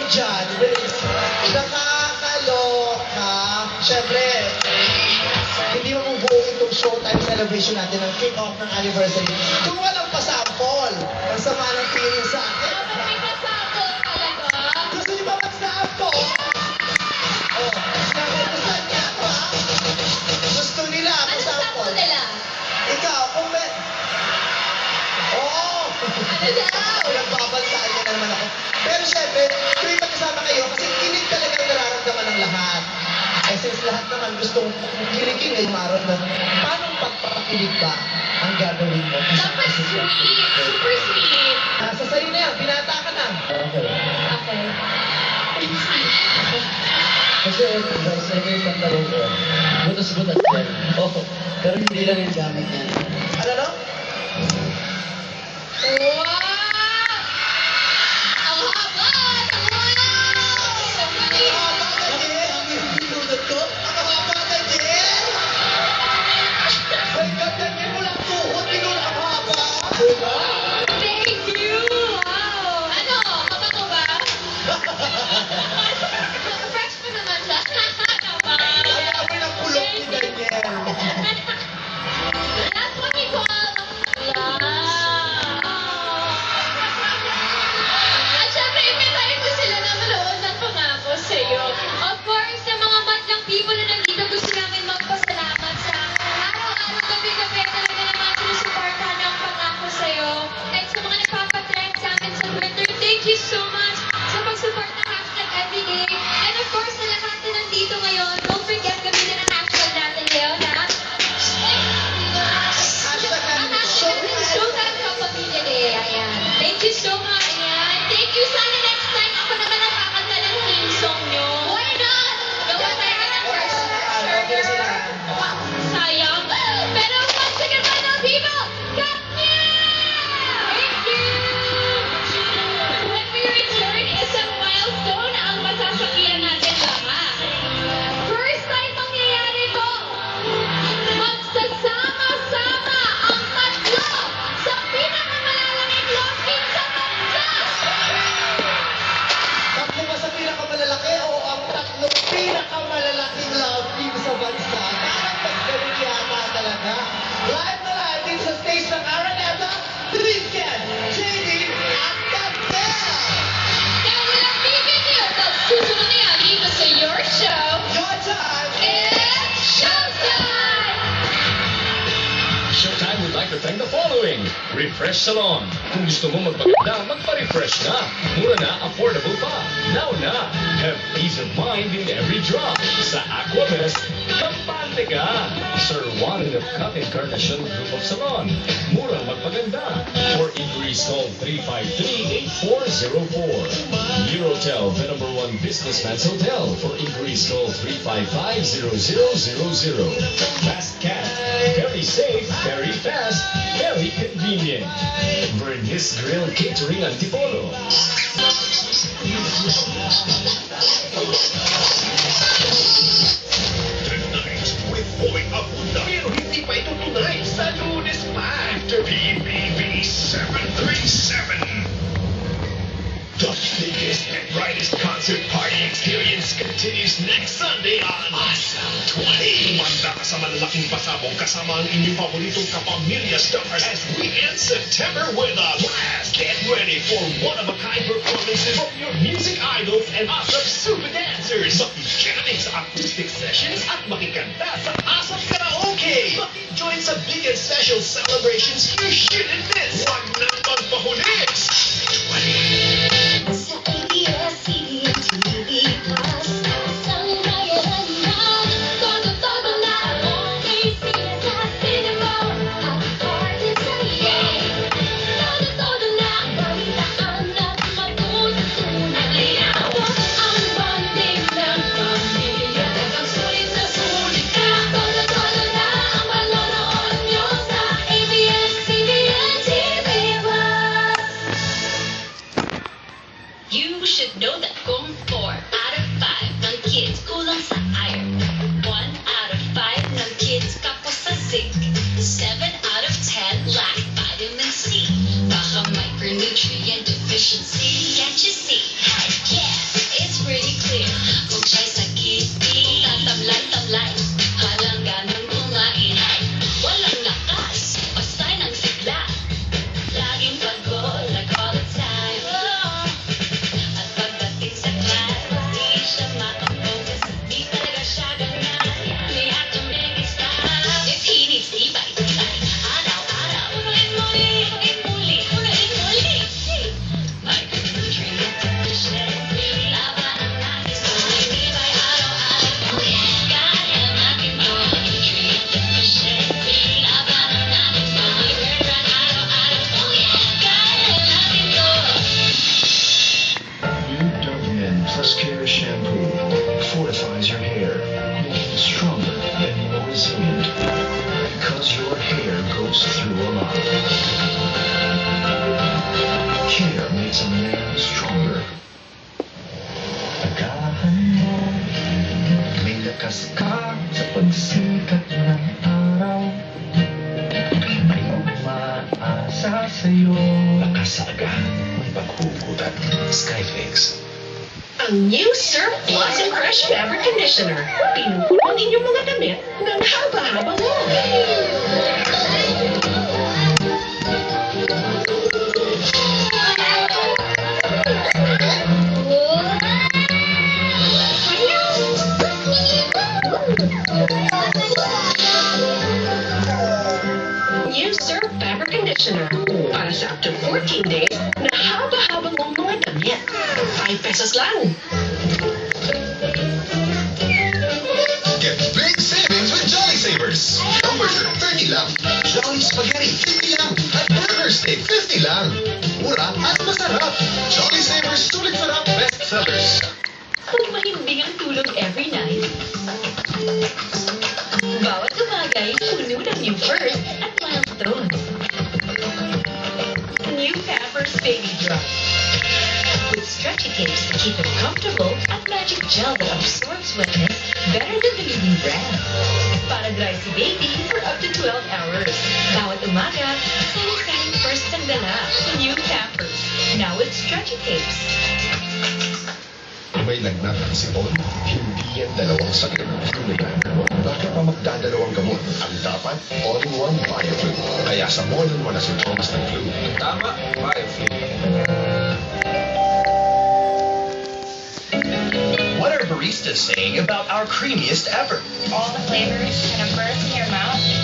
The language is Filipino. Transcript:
dyan. Nakakaloka. Siyempre, hindi mabubuo itong showtime celebration natin ng kick-off ng anniversary. Kung walang pasample, ang sama ng feeling sa akin. May kasako talaga. Gusto niyo ba mag-sample? Oh, gusto niya ako ha? Gusto nila Ano pasample. sample nila? Ikaw, kung may... Oo! Ano daw? Nagbabantaan niya na naman ako. Pero syempre, tuwing magkasama kayo, kasi kilig talaga ang nararamdaman ng lahat. Eh, since lahat naman gustong kiligin ngayong araw na, paano pagpapakilig ba ang gagawin mo? Dapat sweet. Super sweet. Nasa sa'yo na yan, pinata ka na. Okay. Okay. Kasi sa inyo yung pantalon ko, butas-butas yan. Oo. Pero hindi lang yung gamit niya. Ano no? Wow! Ang haba! Ang galing! Pinunod ko? Ang haba na Jen! May ganyan mo lang tuhod, pinunod ang haba! Thank you! Wow! Ano? Kapato ba? Fresh pa naman siya. Naman. Kaya kami ng kulok ni Daniel. That's what we call at syempre, imitahin ko sila na manood ng Pangako Sa'yo. Of course, sa mga madlang people na nandito, gusto namin magpasalamat sa araw-araw, gabi-gabi talaga naman sinusuportahan ng Pangako Sa'yo. At sa mga nagpapatrend sa amin sa Twitter, thank you so much sa pag-support ng hashtag everyday. And of course, sa lahat na nandito ngayon, don't forget gamitin ang hashtag natin ngayon, ha? Ang hashtag ng Showtime Kapamilya Day. Ayan. Thank you so much. Ayan. Thank you. Sana next time ako naman ang kakanta ng theme song nyo. Why not? Gawa tayo ng first sugar. Sayang. Pero once again, mga people, cut me! Thank you! When we return, isang milestone ang masasakihan natin lahat. First time mangyayari to. Magsasama-sama ang tatlo sa pinakamalalamig lofting sa bansa. Tatlo ba sa pinakamalalaki o ang tatlong pinakamalalaking love team sa bansa? Parang magkaroon yata talaga. Live na live din sa stage ng Araneta, Tristan, JD, at Gabriel! Kaya walang bibigil at susunod na yan dito sa your show. Your time! It's showtime! Showtime would like to thank the following. Refresh Salon. Kung gusto mo magpaganda, magpa-refresh na. Mura na, affordable pa. Now na. Have peace of mind in every drop. Sa Aquabest, kampante ka. Sir Juan of Cut Encarnacion Group of Salon. Murang magpaganda. For inquiries, call 353-8404. Eurotel, the #1 businessman's hotel. For inquiries, call 355-0000. Fast Cat. Very safe, very fast, very convenient. Vernis Grill Catering Antipolo. Tonight, with Boy Abunda. Pero hindi pa ito tunay sa Lunes pa. After PBB 737. The biggest and brightest concert party experience continues next Sunday on Awesome 20. Manda ka sa malalaking pasabong kasama ang inyong paboritong kapamilya stars as we end September with a blast. Get ready for one-of-a-kind performances from your music idols and awesome super dancers. Makikinig sa acoustic sessions at makikanta sa Awesome Karaoke. Makijoin sa big and special celebrations you shouldn't miss. Huwag nang magpahuli. 20. Sa ABS-CBN TV Plus, isang bayaran na, todo-todo na, may sinasabi mo, at party sa iyo. Todo-todo na, balitaan at matututunan. Ang bonding ng pamilya, ang sulit na sulit ka. Todo-todo na, ang manonood nyo sa ABS-CBN TV Plus. You should know that kung 4 out of 5 ng kids kulang sa iron, 1 out of 5 ng kids kapos sa zinc, 7 out of 10 lack vitamin C. Baka micronutrient deficiency, can't you see? Heck yeah! Ligtas ka sa pagsikat ng araw. May umaasa sa'yo. Nakasaga, may paghugutan. Skyfix. Ang new Surf Plus and Fresh Fabric Conditioner. Pinupuno ang inyong mga damit ng haba-haba mo. New Surf Fabric Conditioner. Para sa up to 14 days na haba-haba mong mga damit. 5 pesos lang. Get big savings with Jolly Savers. Hamburger, 30 lang. Jolly Spaghetti, 50 lang. At Burger Steak, 50 lang. Mura at masarap. Jolly Savers, sulit sarap best sellers. Kung mahimbing ang tulog every night, bawat umaga'y puno ng new furs at milestone. New Pampers Baby Drop. With stretchy tapes to keep it comfortable at magic gel that absorbs wetness better than the leading brand. Para dry si baby for up to 12 hours. Bawat umaga, sari-saring first ang dala. New Pampers. Now with stretchy tapes. May lagnat ang sipon, hindi yan dalawang sakit. Bakit pa magdadalawang gamot? Ang dapat, all-in-one BioFlu. Kaya sa mo na sintomas ng flu. Tama, BioFlu. What are baristas saying about our creamiest ever? All the flavors kind of burst in your mouth.